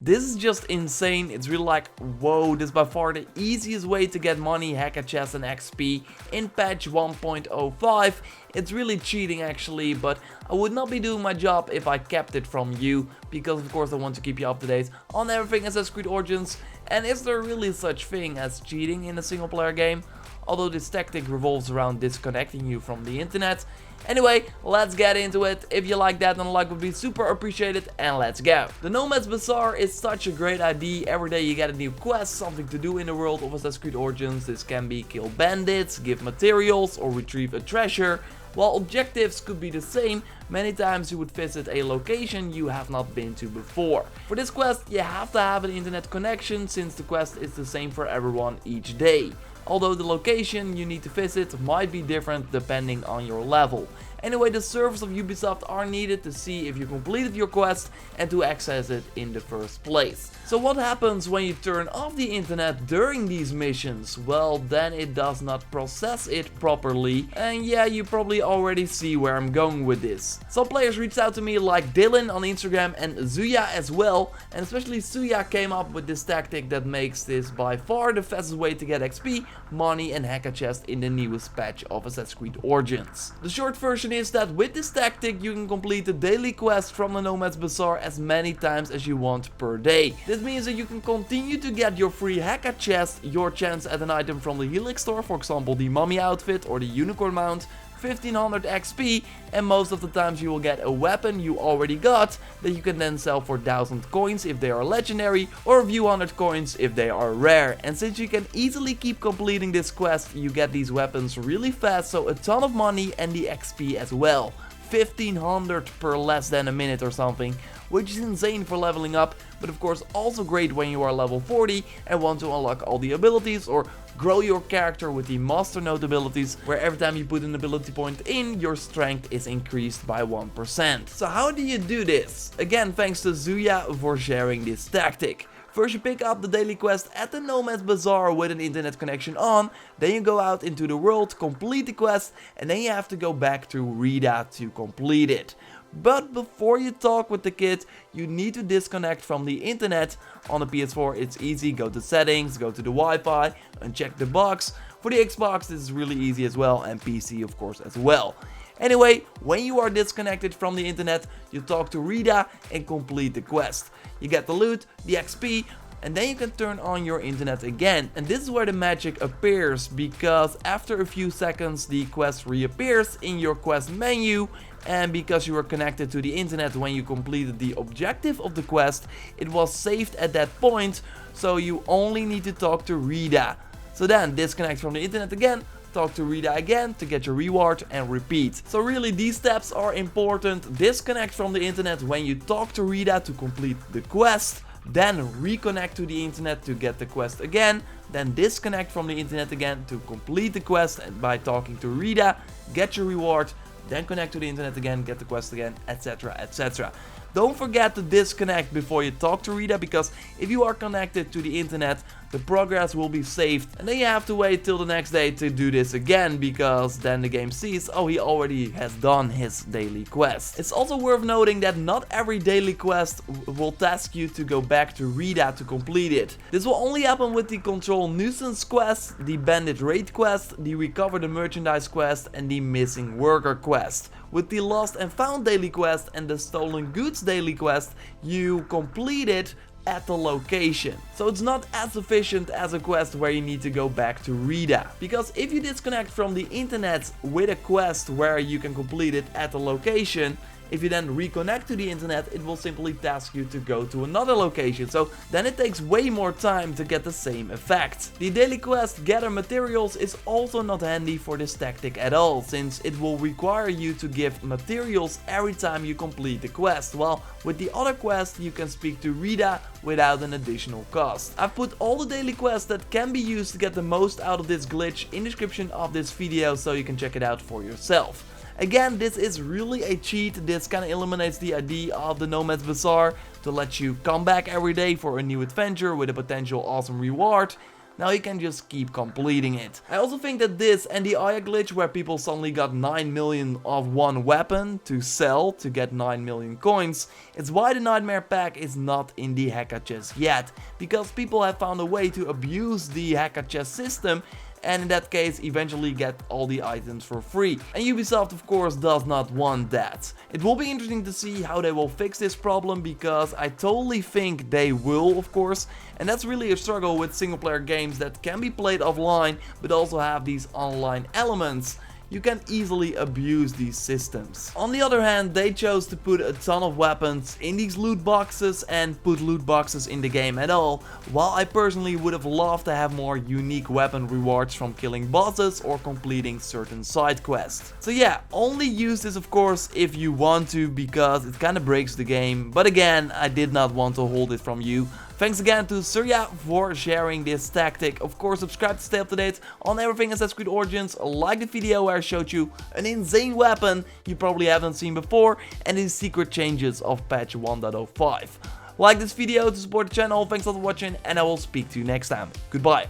This is just insane. It's really like, whoa, this is by far the easiest way to get money, Heka chests and XP in patch 1.05. It's really cheating actually, but I would not be doing my job if I kept it from you, because of course I want to keep you up to date on everything Assassin's Creed Origins. And is there really such thing as cheating in a single player game? Although this tactic revolves around disconnecting you from the internet. Anyway, let's get into it. If you like that, then a like would be super appreciated, and let's go. The Nomad's Bazaar is such a great idea. Every day you get a new quest, something to do in the world of Assassin's Creed Origins. This can be kill bandits, give materials, or retrieve a treasure. While objectives could be the same, many times you would visit a location you have not been to before. For this quest, you have to have an internet connection, since the quest is the same for everyone each day. Although the location you need to visit might be different depending on your level. Anyway, the servers of Ubisoft are needed to see if you completed your quest and to access it in the first place. So what happens when you turn off the internet during these missions? Well, then it does not process it properly, and yeah, you probably already see where I'm going with this. Some players reached out to me like Dylan on Instagram and Zuya as well, and especially Zuya came up with this tactic that makes this by far the fastest way to get XP, money and Heka chest in the newest patch of Assassin's Creed Origins. The short version is that with this tactic you can complete the daily quest from the Nomad's Bazaar as many times as you want per day. This means that you can continue to get your free Heka chest, your chance at an item from the Helix store, for example the mummy outfit or the unicorn mount, 1500 XP, and most of the times you will get a weapon you already got that you can then sell for 1000 coins if they are legendary, or a few hundred coins if they are rare. And since you can easily keep completing this quest, you get these weapons really fast, so a ton of money and the XP as well. 1500 per less than a minute or something, which is insane for leveling up, but of course also great when you are level 40 and want to unlock all the abilities or grow your character with the master node abilities, where every time you put an ability point in, your strength is increased by 1%. So how do you do this? Again, thanks to Zuya for sharing this tactic. First you pick up the daily quest at the Nomad's Bazaar with an internet connection on, then you go out into the world, complete the quest, and then you have to go back to Rita to complete it. But before you talk with the kid, you need to disconnect from the internet. On the PS4 it's easy, go to settings, go to the Wi-Fi, uncheck the box. For the Xbox this is really easy as well, and PC of course as well. Anyway, when you are disconnected from the internet, you talk to Rita and complete the quest. You get the loot, the XP, and then you can turn on your internet again. And this is where the magic appears, because after a few seconds the quest reappears in your quest menu, and because you were connected to the internet when you completed the objective of the quest, it was saved at that point, so you only need to talk to Rita. So then disconnect from the internet again, talk to Rita again to get your reward, and repeat. So really these steps are important. Disconnect from the internet when you talk to Rita to complete the quest, then reconnect to the internet to get the quest again, then disconnect from the internet again to complete the quest and by talking to Rita, get your reward, then connect to the internet again, get the quest again, etc, etc. Don't forget to disconnect before you talk to Rita, because if you are connected to the internet, the progress will be saved, and then you have to wait till the next day to do this again, because then the game sees, oh, he already has done his daily quest. It's also worth noting that not every daily quest will task you to go back to Rita to complete it. This will only happen with the Control Nuisance quest, the Bandit Raid quest, the Recover the Merchandise quest, and the Missing Worker quest. With the Lost and Found daily quest and the Stolen Goods daily quest, you complete it at the location. So it's not as efficient as a quest where you need to go back to Rita. Because if you disconnect from the internet with a quest where you can complete it at the location, if you then reconnect to the internet, it will simply task you to go to another location, so then it takes way more time to get the same effect. The daily quest Gather Materials is also not handy for this tactic at all, since it will require you to give materials every time you complete the quest, while with the other quest you can speak to Rita without an additional cost. I've put all the daily quests that can be used to get the most out of this glitch in the description of this video, so you can check it out for yourself. Again, this is really a cheat. This kind of eliminates the idea of the Nomad's Bazaar to let you come back every day for a new adventure with a potential awesome reward. now you can just keep completing it. I also think that this and the Aya glitch where people suddenly got 9 million of one weapon to sell to get 9 million coins, it's why the Nightmare Pack is not in the Heka chest yet, because people have found a way to abuse the Heka chest system and in that case eventually get all the items for free. And Ubisoft of course does not want that. It will be interesting to see how they will fix this problem, because I totally think they will, of course, and that's really a struggle with single player games that can be played offline but also have these online elements. You can easily abuse these systems. On the other hand, they chose to put a ton of weapons in these loot boxes and put loot boxes in the game at all, while I personally would have loved to have more unique weapon rewards from killing bosses or completing certain side quests. So yeah, only use this of course if you want to, because it kinda breaks the game, but again, I did not want to hold it from you. Thanks again to Surya for sharing this tactic. Of course, subscribe to stay up to date on everything Assassin's Creed Origins. Like the video where I showed you an insane weapon you probably haven't seen before and the secret changes of patch 1.05. Like this video to support the channel. Thanks a lot for watching and I will speak to you next time. Goodbye.